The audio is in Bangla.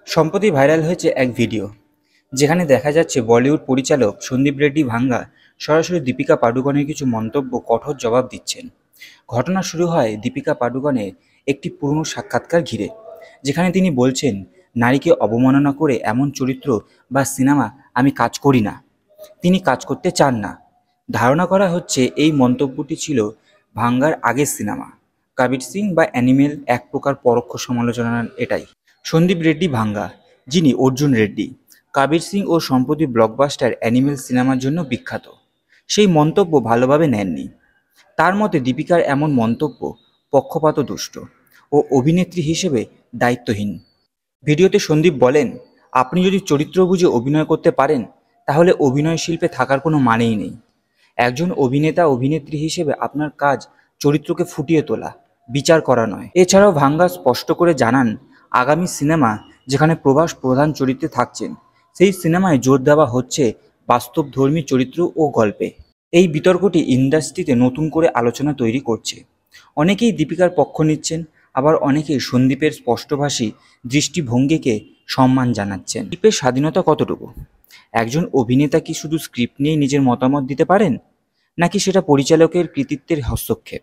সম্প্রতি ভাইরাল হয়েছে এক ভিডিও, যেখানে দেখা যাচ্ছে বলিউড পরিচালক সন্দীপ রেড্ডি ভাঙ্গা সরাসরি দীপিকা পাডুকোনের কিছু মন্তব্য কঠোর জবাব দিচ্ছেন। ঘটনা শুরু হয় দীপিকা পাডুকোনের একটি পুরনো সাক্ষাৎকার ঘিরে, যেখানে তিনি বলছেন, নারীকে অবমাননা করে এমন চরিত্র বা সিনেমা আমি কাজ করি না। তিনি কাজ করতে চান না। ধারণা করা হচ্ছে এই মন্তব্যটি ছিল ভাঙ্গার আগের সিনেমা কবির সিং বা অ্যানিমেল এক প্রকার পরোক্ষ সমালোচনা। এটাই সন্দীপ রেড্ডি ভাঙ্গা, যিনি অর্জুন রেড্ডি, কবির সিং ও সম্প্রতি ব্লকবাস্টার অ্যানিমেল সিনেমার জন্য বিখ্যাত, সেই মন্তব্য ভালোভাবে নেননি। তার মতে দীপিকার এমন মন্তব্য পক্ষপাতদুষ্ট ও অভিনেত্রী হিসেবে দায়িত্বহীন। ভিডিওতে সন্দীপ বলেন, আপনি যদি চরিত্র বুঝে অভিনয় করতে পারেন, তাহলে অভিনয় শিল্পে থাকার কোনো মানেই নেই। একজন অভিনেতা অভিনেত্রী হিসেবে আপনার কাজ চরিত্রকে ফুটিয়ে তোলা, বিচার করা নয়। এছাড়াও ভাঙ্গা স্পষ্ট করে জানান, আগামী সিনেমা যেখানে প্রভাস প্রধান চরিত্রে থাকছেন, সেই সিনেমায় জোর দেওয়া হচ্ছে বাস্তবধর্মী চরিত্র ও গল্পে। এই বিতর্কটি ইন্ডাস্ট্রিতে নতুন করে আলোচনা তৈরি করছে। অনেকেই দীপিকার পক্ষ নিচ্ছেন, আবার অনেকেই সন্দীপের স্পষ্টভাষী দৃষ্টিভঙ্গিকে সম্মান জানাচ্ছেন। শিল্পের স্বাধীনতা কতটুকু? একজন অভিনেতা কি শুধু স্ক্রিপ্ট নিয়েই নিজের মতামত দিতে পারেন, নাকি সেটা পরিচালকের কৃতিত্বের হস্তক্ষেপ?